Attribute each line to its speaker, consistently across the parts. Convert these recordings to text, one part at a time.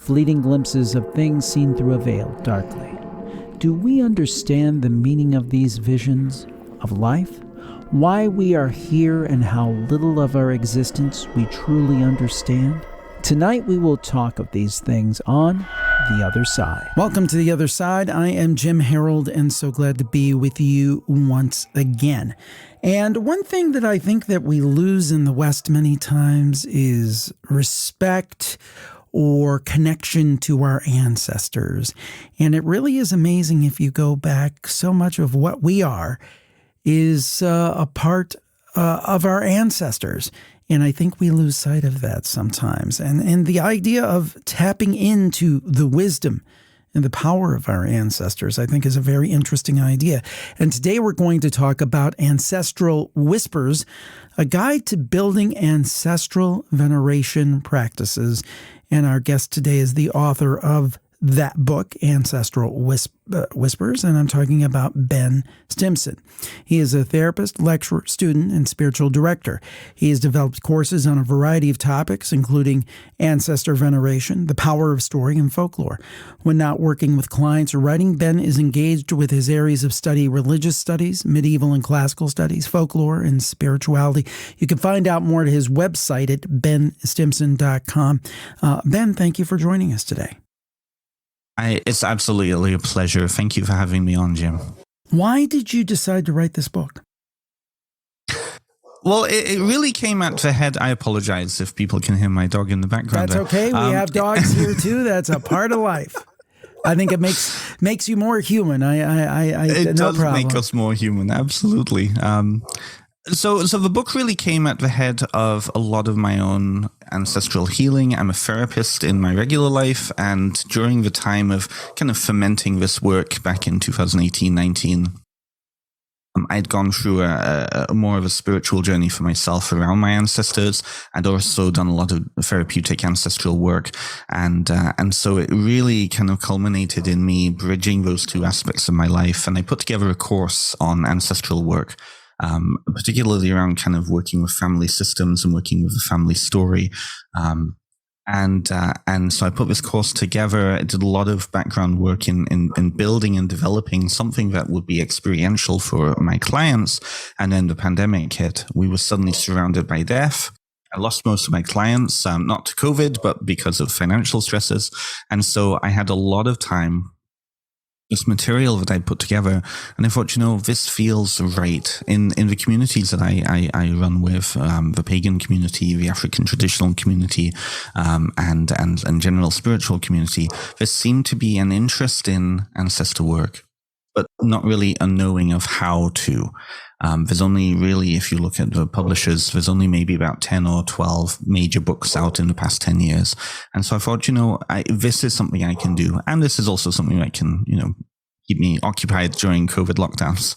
Speaker 1: fleeting glimpses of things seen through a veil darkly. Do we understand the meaning of these visions of life? Why we are here and how little of our existence we truly understand? Tonight we will talk of these things on The Other Side. Welcome to The Other Side. I am Jim Harold and so glad to be with you once again. And one thing that I think that we lose in the West many times is respect or connection to our ancestors. And it really is amazing if you go back, so much of what we are is a part of our ancestors. And I think we lose sight of that sometimes. And the idea of tapping into the wisdom and the power of our ancestors, I think, is a very interesting idea. And today we're going to talk about Ancestral Whispers, a guide to building ancestral veneration practices. And our guest today is the author of that book, Ancestral Whispers, and I'm talking about Ben Stimson. He is a therapist, lecturer, student, and spiritual director. He has developed courses on a variety of topics, including ancestor veneration, the power of story, and folklore. When not working with clients or writing, Ben is engaged with his areas of study: religious studies, medieval and classical studies, folklore, and spirituality. You can find out more at his website at benstimson.com. Ben, thank you for joining us today.
Speaker 2: It's absolutely a pleasure. Thank you for having me on, Jim.
Speaker 1: Why did you decide to write this book?
Speaker 2: Well, it really came out to head. I apologize if people can hear my dog in the background.
Speaker 1: That's okay. We have dogs here too. That's a part of life. I think it makes you more human.
Speaker 2: It
Speaker 1: no
Speaker 2: does
Speaker 1: problem.
Speaker 2: make us more human. Absolutely. So the book really came at the head of a lot of my own ancestral healing. I'm a therapist in my regular life, and during the time of kind of fermenting this work back in 2018-19, I'd gone through a more of a spiritual journey for myself around my ancestors. I'd also done a lot of therapeutic ancestral work, and so it really kind of culminated in me bridging those two aspects of my life. And I put together a course on ancestral work, particularly around kind of working with family systems and working with the family story. And so I put this course together. I did a lot of background work in building and developing something that would be experiential for my clients. And then the pandemic hit. We were suddenly surrounded by death. I lost most of my clients, not to COVID, but because of financial stresses. And so I had a lot of time, this material that I put together, and I thought, this feels right in the communities that I run with, the pagan community, the African traditional community, and general spiritual community. There seemed to be an interest in ancestor work, but not really a knowing of how to. There's only really, if you look at the publishers, there's only maybe about 10 or 12 major books out in the past 10 years. And so I thought, this is something I can do. And this is also something that can, keep me occupied during COVID lockdowns.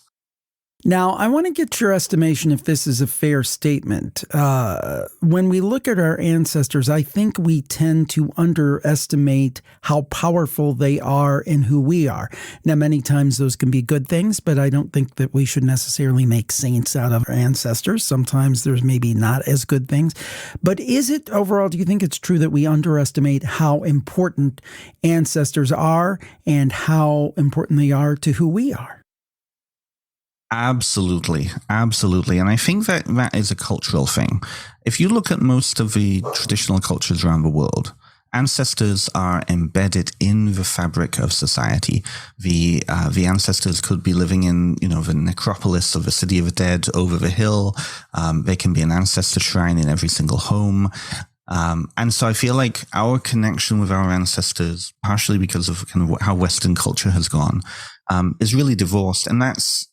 Speaker 1: Now, I want to get your estimation if this is a fair statement. When we look at our ancestors, I think we tend to underestimate how powerful they are and who we are. Now, many times those can be good things, but I don't think that we should necessarily make saints out of our ancestors. Sometimes there's maybe not as good things. But is it overall, do you think it's true that we underestimate how important ancestors are and how important they are to who we are?
Speaker 2: Absolutely. And I think that is a cultural thing. If you look at most of the traditional cultures around the world, ancestors are embedded in the fabric of society. The ancestors could be living in, the necropolis of the city of the dead over the hill. There can be an ancestor shrine in every single home. And so I feel like our connection with our ancestors, partially because of kind of how Western culture has gone, is really divorced. And that's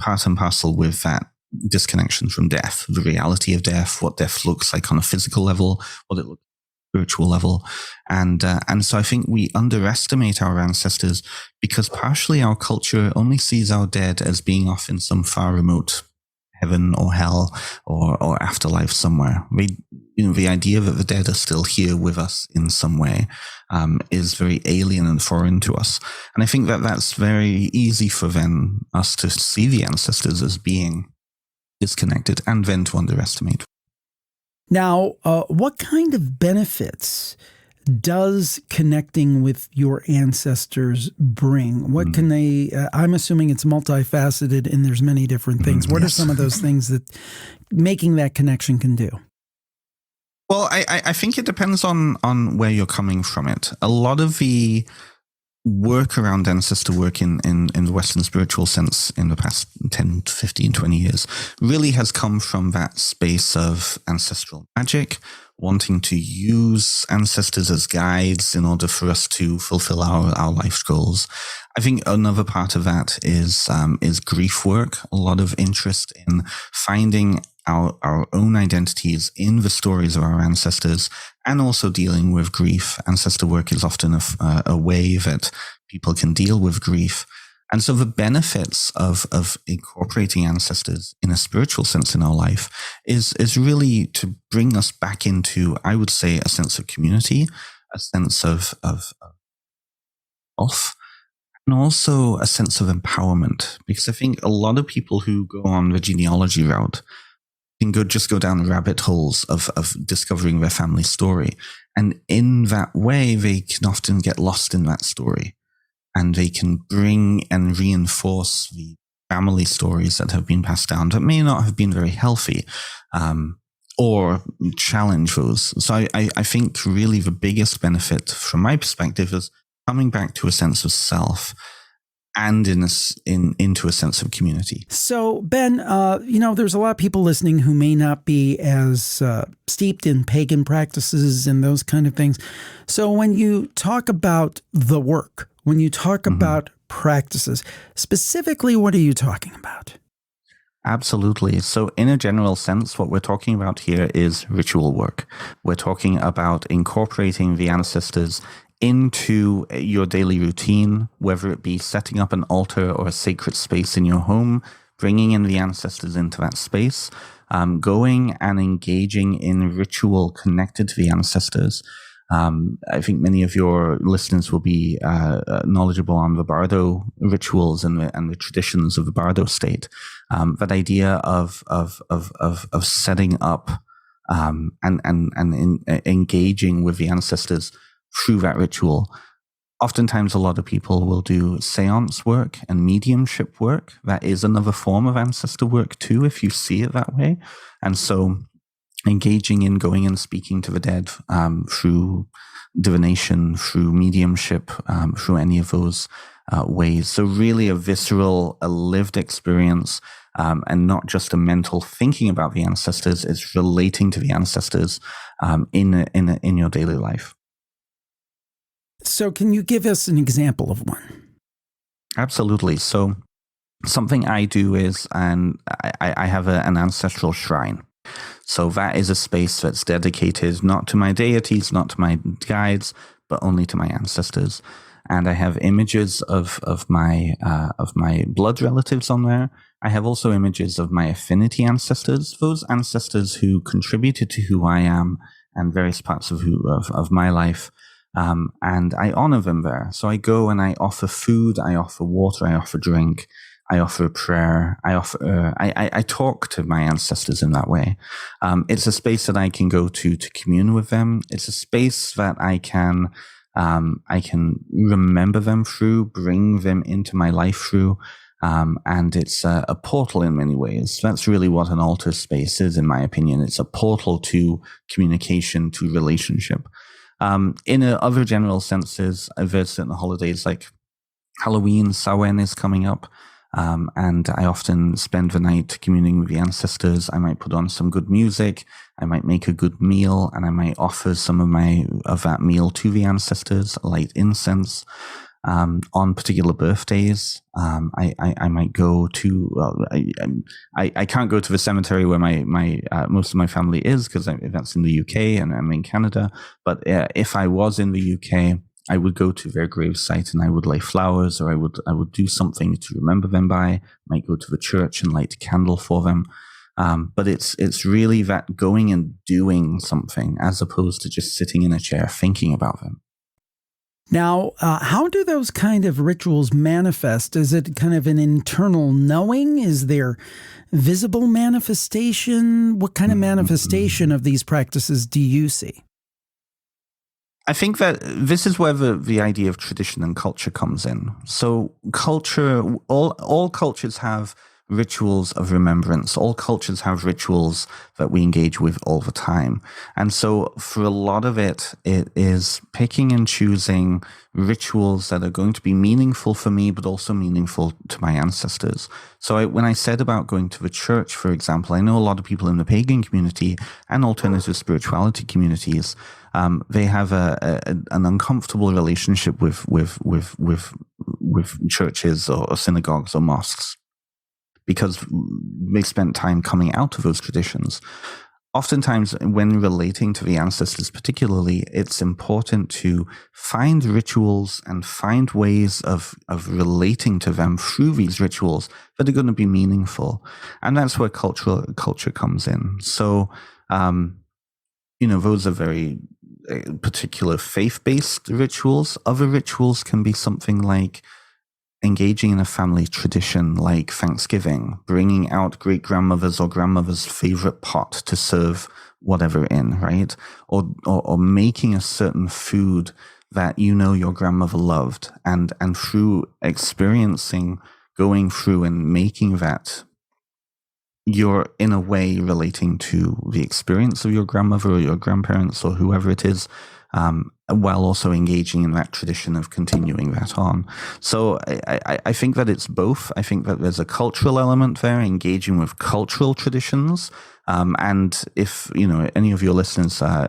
Speaker 2: part and parcel with that disconnection from death, the reality of death, what death looks like on a physical level, what it looks like on a spiritual level. And so I think we underestimate our ancestors because partially our culture only sees our dead as being off in some far remote heaven or hell or afterlife somewhere. The idea that the dead are still here with us in some way is very alien and foreign to us. And I think that that's very easy for then us to see the ancestors as being disconnected and then to underestimate.
Speaker 1: Now, what kind of benefits does connecting with your ancestors bring? What can they, I'm assuming it's multifaceted and there's many different things. What are some of those things that making that connection can do?
Speaker 2: Well, I think it depends on where you're coming from it. A lot of the work around ancestor work in the Western spiritual sense in the past 10, 15, 20 years really has come from that space of ancestral magic, wanting to use ancestors as guides in order for us to fulfill our life goals. I think another part of that is grief work, a lot of interest in finding our own identities in the stories of our ancestors, and also dealing with grief. Ancestor work is often a way that people can deal with grief. And so the benefits of incorporating ancestors in a spiritual sense in our life is really to bring us back into, I would say, a sense of community, a sense of self, and also a sense of empowerment. Because I think a lot of people who go on the genealogy route can go down rabbit holes of discovering their family story. And in that way, they can often get lost in that story. And they can bring and reinforce the family stories that have been passed down that may not have been very healthy, or challenge those. So I think really the biggest benefit from my perspective is coming back to a sense of self and into a sense of community.
Speaker 1: So, Ben, there's a lot of people listening who may not be as steeped in pagan practices and those kind of things. So when you talk about the work, when you talk about practices, specifically, what are you talking about?
Speaker 2: Absolutely. So in a general sense, what we're talking about here is ritual work. We're talking about incorporating the ancestors into your daily routine, whether it be setting up an altar or a sacred space in your home, bringing in the ancestors into that space, going and engaging in ritual connected to the ancestors. I think many of your listeners will be knowledgeable on the Bardo rituals and the traditions of the Bardo state. That idea of setting up and engaging with the ancestors through that ritual. Oftentimes, a lot of people will do seance work and mediumship work. That is another form of ancestor work too, if you see it that way. And so engaging in going and speaking to the dead through divination, through mediumship, through any of those ways. So really a visceral, a lived experience, and not just a mental thinking about the ancestors. It's relating to the ancestors in your daily life.
Speaker 1: So can you give us an example of one?
Speaker 2: Absolutely. So something I do is, and I have an ancestral shrine. So that is a space that's dedicated not to my deities, not to my guides, but only to my ancestors. And I have images of my blood relatives on there. I have also images of my affinity ancestors, those ancestors who contributed to who I am and various parts of my life. And I honor them there. So I go and I offer food, I offer water, I offer drink, I offer prayer, I talk to my ancestors in that way. It's a space that I can go to commune with them. It's a space that I can remember them through, bring them into my life through. And it's a portal in many ways. That's really what an altar space is, in my opinion. It's a portal to communication, to relationship. In other general senses, there's certain holidays like Halloween, Samhain is coming up, and I often spend the night communing with the ancestors. I might put on some good music, I might make a good meal, and I might offer some of that meal to the ancestors, light incense. On particular birthdays, I might go to. I can't go to the cemetery where my most of my family is, because that's in the UK and I'm in Canada. But if I was in the UK, I would go to their gravesite and I would lay flowers, or I would do something to remember them by. I might go to the church and light a candle for them. But it's really that going and doing something as opposed to just sitting in a chair thinking about them.
Speaker 1: Now, how do those kind of rituals manifest? Is it kind of an internal knowing? Is there visible manifestation? What kind of manifestation of these practices do you see?
Speaker 2: I think that this is where the idea of tradition and culture comes in. So culture, all cultures have rituals of remembrance. All cultures have rituals that we engage with all the time. And so for a lot of it, it is picking and choosing rituals that are going to be meaningful for me, but also meaningful to my ancestors. So when I said about going to the church, for example, I know a lot of people in the pagan community and alternative spirituality communities, they have an uncomfortable relationship with churches or synagogues or mosques because they spent time coming out of those traditions. Oftentimes, when relating to the ancestors particularly, it's important to find rituals and find ways of relating to them through these rituals that are going to be meaningful. And that's where culture comes in. So, those are very particular faith-based rituals. Other rituals can be something like engaging in a family tradition like Thanksgiving, bringing out great-grandmother's or grandmother's favorite pot to serve whatever in, right? Or making a certain food that your grandmother loved, and through experiencing, going through and making that, you're in a way relating to the experience of your grandmother or your grandparents or whoever it is, while also engaging in that tradition of continuing that on. So I think that it's both. I think that there's a cultural element there, engaging with cultural traditions. And if, any of your listeners, I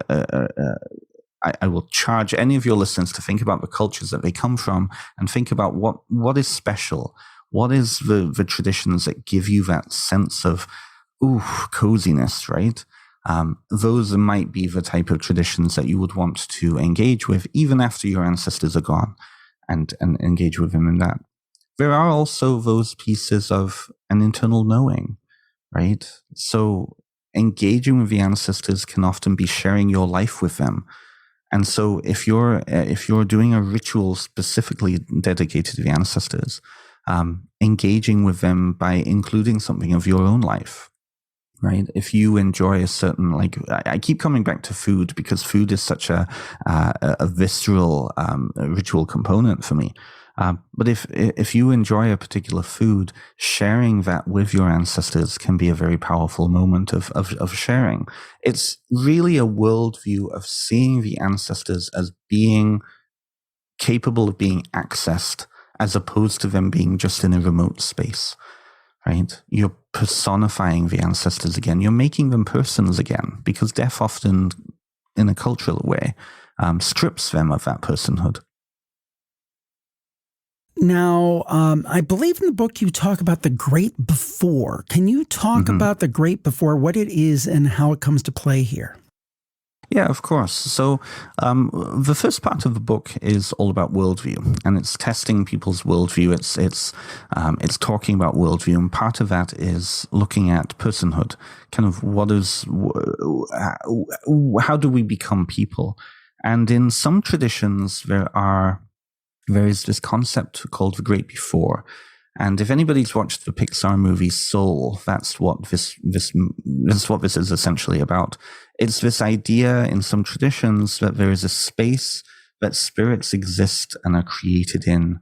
Speaker 2: will charge any of your listeners to think about the cultures that they come from and think about what is special. What is the traditions that give you that sense of, coziness, right? Those might be the type of traditions that you would want to engage with even after your ancestors are gone, and engage with them in that. There are also those pieces of an internal knowing, right? So engaging with the ancestors can often be sharing your life with them. And so if you're doing a ritual specifically dedicated to the ancestors, engaging with them by including something of your own life, right? If you enjoy a certain, I keep coming back to food because food is such a visceral ritual component for me. But if you enjoy a particular food, sharing that with your ancestors can be a very powerful moment of sharing. It's really a worldview of seeing the ancestors as being capable of being accessed, as opposed to them being just in a remote space, right? You're personifying the ancestors again. You're making them persons again, because death often, in a cultural way, strips them of that personhood.
Speaker 1: Now, I believe in the book you talk about the great before. Can you talk about the great before, what it is and how it comes to play here?
Speaker 2: Yeah, of course. So the first part of the book is all about worldview, and it's testing people's worldview. It's talking about worldview, and part of that is looking at personhood. Kind of how do we become people? And in some traditions, there is this concept called the great before. And if anybody's watched the Pixar movie Soul, that's what this is essentially about. It's this idea in some traditions that there is a space that spirits exist and are created in,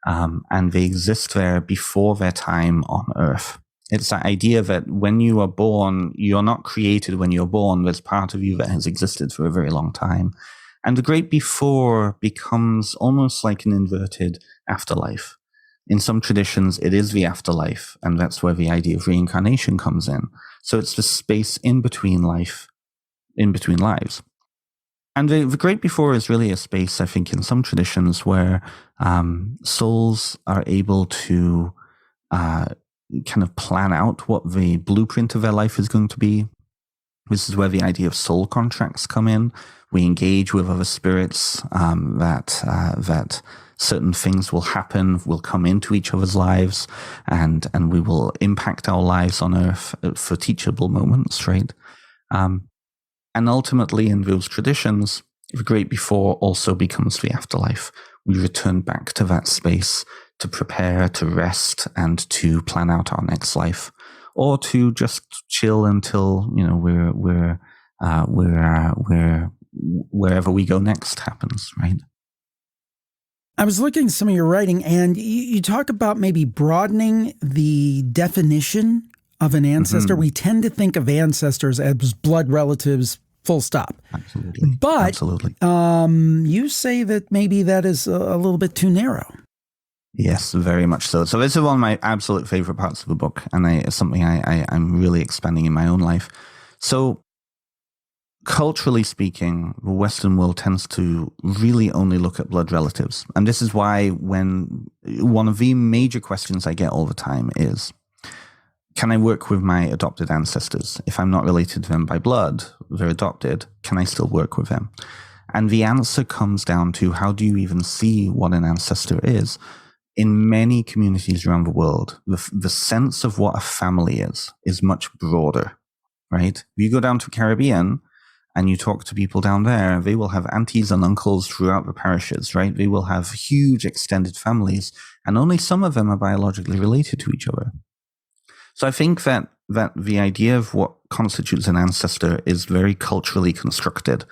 Speaker 2: and they exist there before their time on Earth. It's that idea that when you are born, you're not created when you're born. There's part of you that has existed for a very long time. And the great before becomes almost like an inverted afterlife. In some traditions, it is the afterlife, and that's where the idea of reincarnation comes in. So it's the space in between lives. And the great before is really a space, I think, in some traditions where souls are able to kind of plan out what the blueprint of their life is going to be. This is where the idea of soul contracts come in. We engage with other spirits that certain things will happen, will come into each other's lives, and we will impact our lives on Earth for teachable moments, right? And ultimately, in those traditions, the great before also becomes the afterlife. We return back to that space to prepare, to rest, and to plan out our next life, or to just chill until we're wherever we go next happens, right?
Speaker 1: I was looking at some of your writing, and you talk about maybe broadening the definition of an ancestor. We tend to think of ancestors as blood relatives, full stop.
Speaker 2: Absolutely.
Speaker 1: But
Speaker 2: Absolutely.
Speaker 1: You say that maybe that is a little bit too narrow.
Speaker 2: Yes, very much so. So this is one of my absolute favorite parts of the book, and it's something I'm really expanding in my own life. So culturally speaking, the Western world tends to really only look at blood relatives. And this is why when one of the major questions I get all the time is, can I work with my adopted ancestors? If I'm not related to them by blood, they're adopted, can I still work with them? And the answer comes down to, how do you even see what an ancestor is? In many communities around the world, the sense of what a family is much broader, right? If you go down to Caribbean and you talk to people down there, they will have aunties and uncles throughout the parishes, right? They will have huge extended families, and only some of them are biologically related to each other. So I think that the idea of what constitutes an ancestor is very culturally constructed.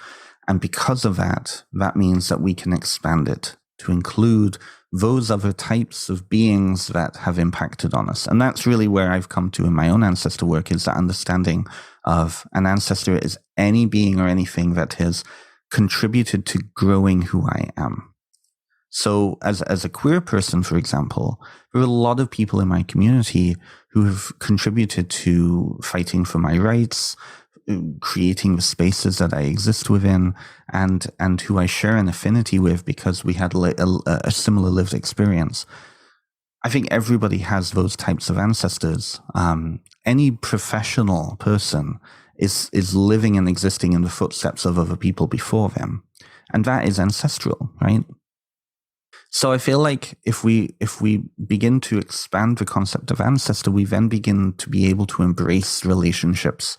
Speaker 2: And because of that, that means that we can expand it to include those other types of beings that have impacted on us. And that's really where I've come to in my own ancestor work, is that understanding of an ancestor is any being or anything that has contributed to growing who I am. So as a queer person, for example, there are a lot of people in my community who have contributed to fighting for my rights, creating the spaces that I exist within, and who I share an affinity with because we had a similar lived experience. I think everybody has those types of ancestors. Any professional person is living and existing in the footsteps of other people before them, and that is ancestral, right? So I feel like if we begin to expand the concept of ancestor, we then begin to be able to embrace relationships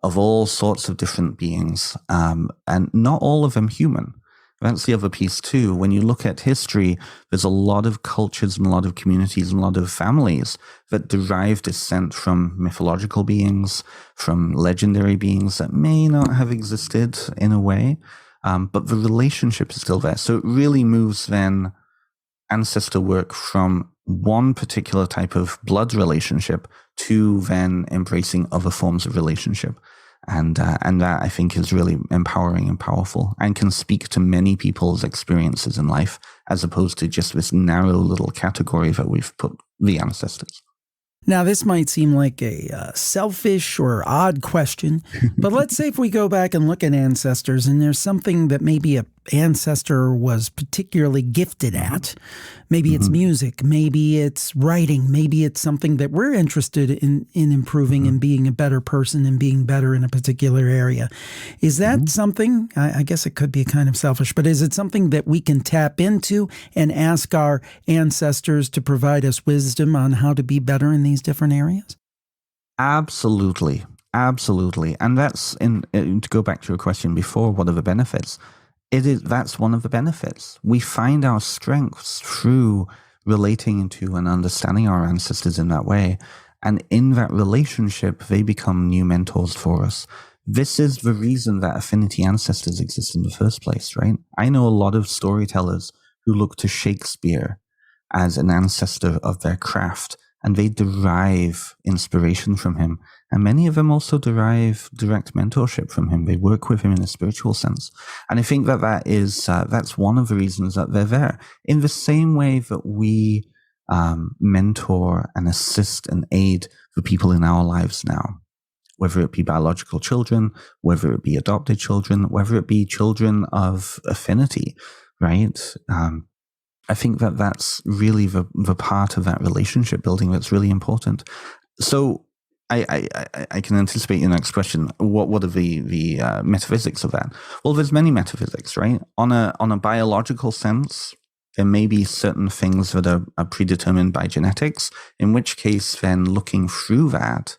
Speaker 2: of all sorts of different beings, and not all of them human. That's the other piece too. When you look at history, there's a lot of cultures and a lot of communities and a lot of families that derive descent from mythological beings, from legendary beings that may not have existed in a way, but the relationship is still there. So it really moves then ancestor work from one particular type of blood relationship to then embracing other forms of relationship. And that I think is really empowering and powerful, and can speak to many people's experiences in life, as opposed to just this narrow little category that we've put the ancestors.
Speaker 1: Now, this might seem like a selfish or odd question, but let's say if we go back and look at ancestors, and there's something that maybe an ancestor was particularly gifted at. Maybe it's music, maybe it's writing, maybe it's something that we're interested in improving and being a better person and being better in a particular area. Is that something, I guess it could be kind of selfish, but is it something that we can tap into and ask our ancestors to provide us wisdom on how to be better in these different areas?
Speaker 2: Absolutely. Absolutely. And that's to go back to your question before, what are the benefits? That's one of the benefits. We find our strengths through relating to and understanding our ancestors in that way. And in that relationship, they become new mentors for us. This is the reason that affinity ancestors exist in the first place, right? I know a lot of storytellers who look to Shakespeare as an ancestor of their craft, and they derive inspiration from him. And many of them also derive direct mentorship from him. They work with him in a spiritual sense. And I think that's one of the reasons that they're there. In the same way that we mentor and assist and aid the people in our lives now, whether it be biological children, whether it be adopted children, whether it be children of affinity, right? I think that's really the part of that relationship building that's really important. So I can anticipate your next question. What are the metaphysics of that? Well, there's many metaphysics, right? On a biological sense, there may be certain things that are predetermined by genetics, in which case then looking through that,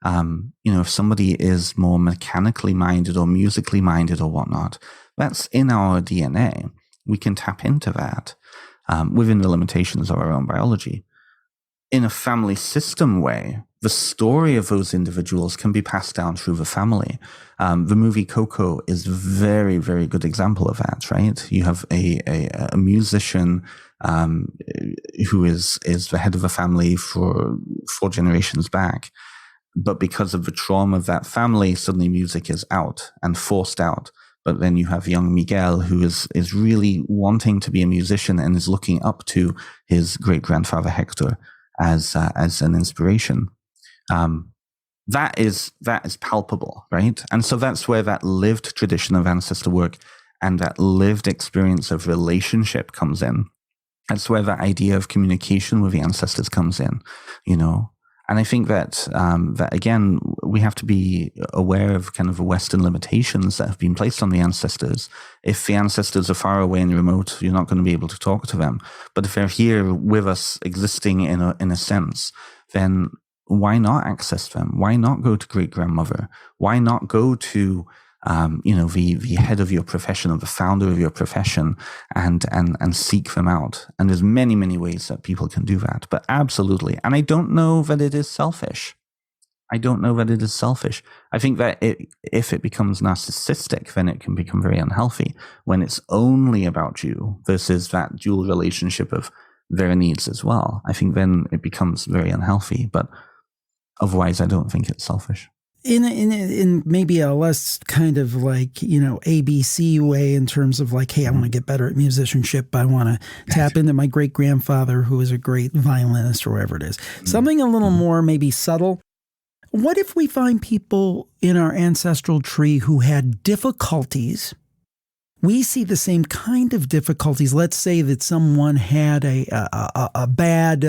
Speaker 2: if somebody is more mechanically minded or musically minded or whatnot, that's in our DNA. We can tap into that within the limitations of our own biology. in a family system way, the story of those individuals can be passed down through the family. The movie Coco is a very, very good example of that, right? You have a musician who is the head of a family for 4 generations back. But because of the trauma of that family, suddenly music is out and forced out. But then you have young Miguel, who is really wanting to be a musician and is looking up to his great-grandfather Hector as an inspiration. That is palpable, right? And so that's where that lived tradition of ancestor work and that lived experience of relationship comes in. That's where that idea of communication with the ancestors comes in, you know. And I think that that again, we have to be aware of kind of the Western limitations that have been placed on the ancestors. If the ancestors are far away and remote, you're not going to be able to talk to them. But if they're here with us, existing in a sense, then why not access them? Why not go to great grandmother? Why not go to the head of your profession or the founder of your profession and seek them out? And there's many, many ways that people can do that, but absolutely. And I don't know that it is selfish. I think that if it becomes narcissistic, then it can become very unhealthy when it's only about you versus that dual relationship of their needs as well. I think then it becomes very unhealthy, but otherwise I don't think it's selfish.
Speaker 1: In maybe a less kind of like, ABC way in terms of like, hey, I want to get better at musicianship. I want to tap into my great grandfather who is a great violinist or whatever it is. Something a little more maybe subtle. What if we find people in our ancestral tree who had difficulties? We see the same kind of difficulties. Let's say that someone had a bad,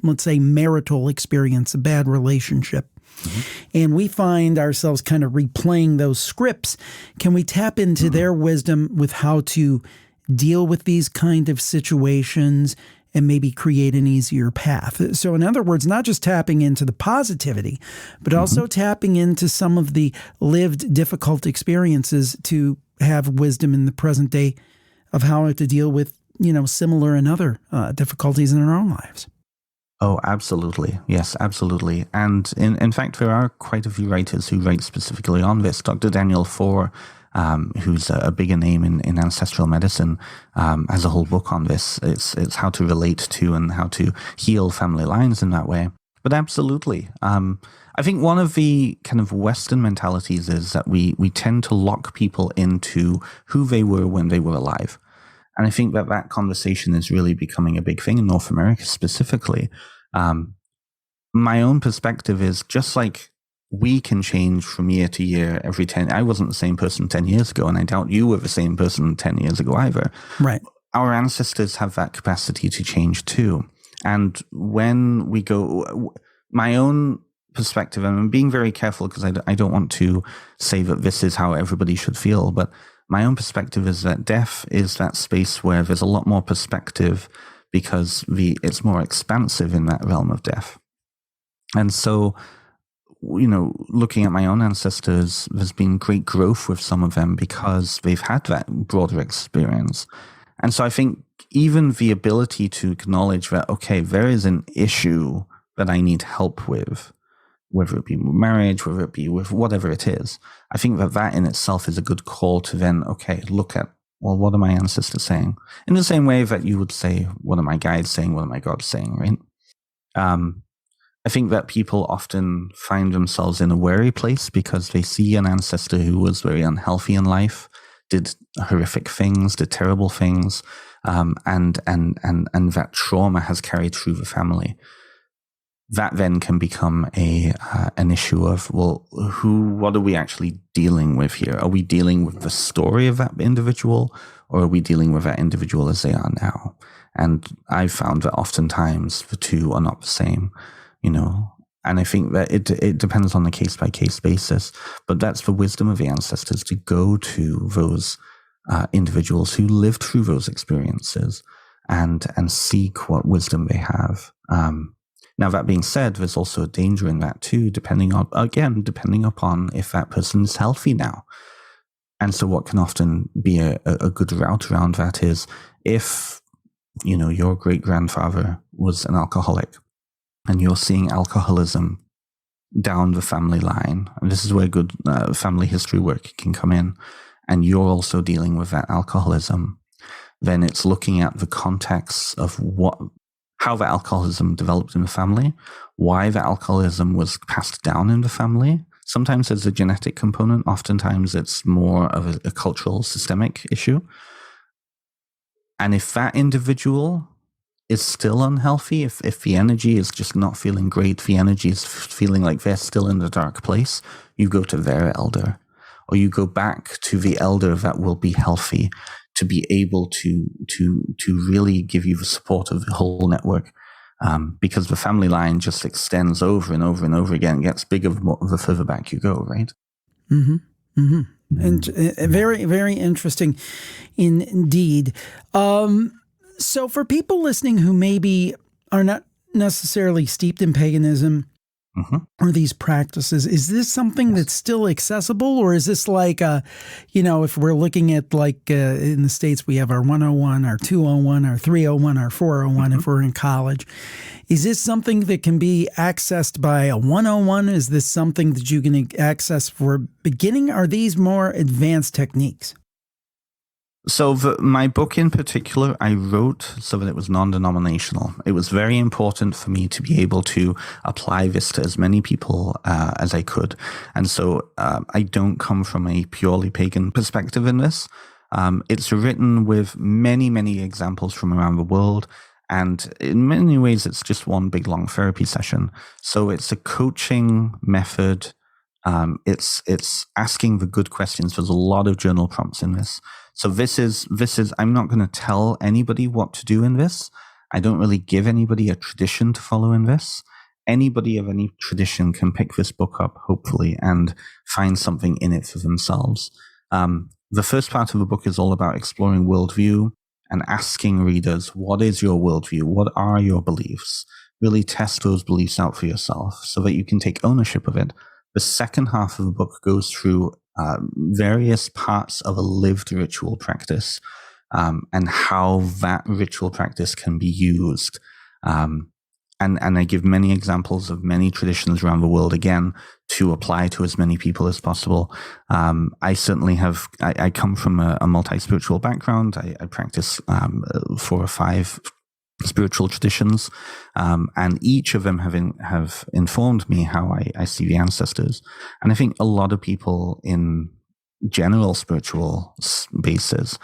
Speaker 1: let's say, marital experience, a bad relationship. Mm-hmm. And we find ourselves kind of replaying those scripts. Can we tap into their wisdom with how to deal with these kind of situations and maybe create an easier path? So in other words, not just tapping into the positivity, but also tapping into some of the lived difficult experiences to have wisdom in the present day of how to deal with, similar and other difficulties in our own lives.
Speaker 2: Oh, absolutely. Yes, absolutely. And in fact, there are quite a few writers who write specifically on this. Dr. Daniel Four, who's a bigger name in ancestral medicine, has a whole book on this. It's how to relate to and how to heal family lines in that way. But absolutely. I think one of the kind of Western mentalities is that we tend to lock people into who they were when they were alive. And I think that conversation is really becoming a big thing in North America specifically. My own perspective is just like we can change from year to year every 10. I wasn't the same person 10 years ago, and I doubt you were the same person 10 years ago either.
Speaker 1: Right.
Speaker 2: Our ancestors have that capacity to change too. And when we go, my own perspective, and I'm being very careful because I don't want to say that this is how everybody should feel, but my own perspective is that death is that space where there's a lot more perspective because it's more expansive in that realm of death. And so, looking at my own ancestors, there's been great growth with some of them because they've had that broader experience. And so I think even the ability to acknowledge that, okay, there is an issue that I need help with, whether it be with marriage, whether it be with whatever it is, I think that in itself is a good call to then, okay, look at, well, what are my ancestors saying? In the same way that you would say, what are my guides saying? What are my gods saying, right? I think that people often find themselves in a wary place because they see an ancestor who was very unhealthy in life, did horrific things, did terrible things, and that trauma has carried through the family. That then can become an issue of, well, what are we actually dealing with here? Are we dealing with the story of that individual, or are we dealing with that individual as they are now? And I've found that oftentimes the two are not the same, and I think that it depends on the case by case basis, but that's the wisdom of the ancestors to go to those individuals who lived through those experiences and seek what wisdom they have. Now, that being said, there's also a danger in that too, depending upon if that person is healthy now. And so what can often be a good route around that is if, your great-grandfather was an alcoholic and you're seeing alcoholism down the family line, and this is where good family history work can come in, and you're also dealing with that alcoholism, then it's looking at the context of how the alcoholism developed in the family, why the alcoholism was passed down in the family. Sometimes there's a genetic component. Oftentimes it's more of a cultural systemic issue. And if that individual is still unhealthy, if the energy is just not feeling great, the energy is feeling like they're still in the dark place, you go to their elder, or you go back to the elder that will be healthy to be able to really give you the support of the whole network. Because the family line just extends over and over and over again, it gets bigger the further back you go, right?
Speaker 1: Mm-hmm. Mm-hmm. And very, very interesting indeed. So for people listening who maybe are not necessarily steeped in paganism or these practices, is this something that's still accessible, or is this like, if we're looking at like in the States, we have our 101, our 201, our 301, our 401 if we're in college. Is this something that can be accessed by a 101? Is this something that you can access for beginning? Are these more advanced techniques?
Speaker 2: So my book in particular, I wrote so that it was non-denominational. It was very important for me to be able to apply this to as many people as I could. And so I don't come from a purely pagan perspective in this. It's written with many, many examples from around the world. And in many ways, it's just one big, long therapy session. So it's a coaching method. It's asking the good questions. There's a lot of journal prompts in this. So this is, I'm not going to tell anybody what to do in this. I don't really give anybody a tradition to follow in this. Anybody of any tradition can pick this book up, hopefully, and find something in it for themselves. The first part of the book is all about exploring worldview and asking readers, what is your worldview? What are your beliefs? Really test those beliefs out for yourself so that you can take ownership of it. The second half of the book goes through various parts of a lived ritual practice and how that ritual practice can be used. And I give many examples of many traditions around the world, again, to apply to as many people as possible. I certainly have, I come from a multi-spiritual background. I practice 4 or 5 spiritual traditions, and each of them have informed me how I see the ancestors. And I think a lot of people in general spiritual bases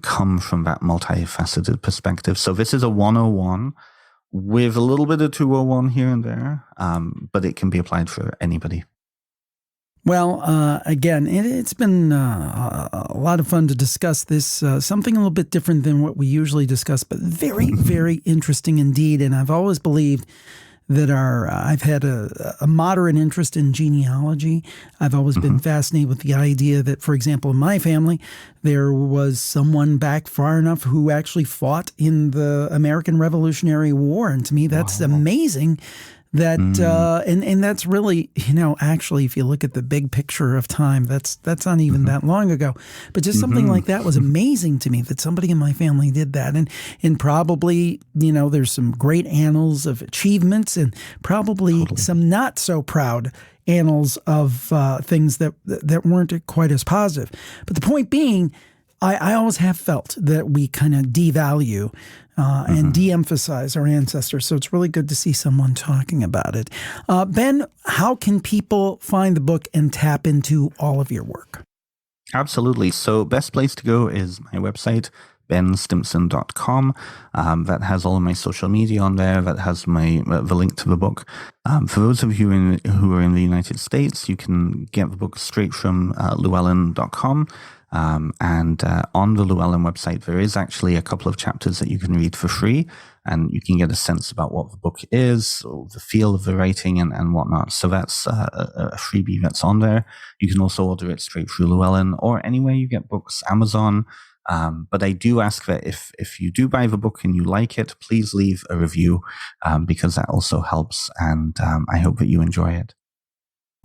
Speaker 2: come from that multifaceted perspective. So this is a 101 with a little bit of 201 here and there, but it can be applied for anybody.
Speaker 1: Well, again, it's been a lot of fun to discuss this, something a little bit different than what we usually discuss, but very, very interesting indeed. And I've always believed that I've had a moderate interest in genealogy. I've always been fascinated with the idea that, for example, in my family, there was someone back far enough who actually fought in the American Revolutionary War. And to me, that's amazing. That and that's really, actually, if you look at the big picture of time, that's not even that long ago. But just something like that was amazing to me, that somebody in my family did that. And probably, there's some great annals of achievements and probably some not so proud annals of things that weren't quite as positive. But the point being, I always have felt that we kind of devalue and de-emphasize our ancestors. So it's really good to see someone talking about it. Ben, how can people find the book and tap into all of your work?
Speaker 2: Absolutely. So best place to go is my website, benstimson.com. That has all of my social media on there. That has the link to the book. For those of you who are in the United States, you can get the book straight from llewellyn.com. And on the Llewellyn website, there is actually a couple of chapters that you can read for free, and you can get a sense about what the book is, or the feel of the writing and whatnot. So that's a freebie that's on there. You can also order it straight through Llewellyn or anywhere you get books, Amazon. But I do ask that if you do buy the book and you like it, please leave a review because that also helps. And I hope that you enjoy it.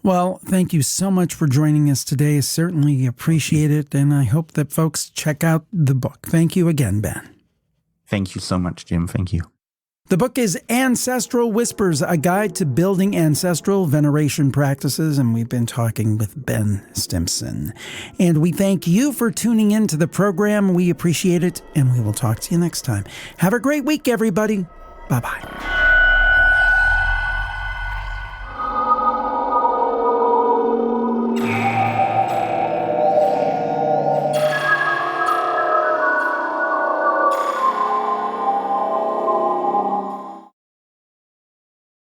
Speaker 1: Well, thank you so much for joining us today. Certainly appreciate it. And I hope that folks check out the book. Thank you again, Ben.
Speaker 2: Thank you so much, Jim. Thank you.
Speaker 1: The book is Ancestral Whispers, a guide to building ancestral veneration practices, and we've been talking with Ben Stimson. And we thank you for tuning in to the program. We appreciate it, and we will talk to you next time. Have a great week, everybody. Bye-bye.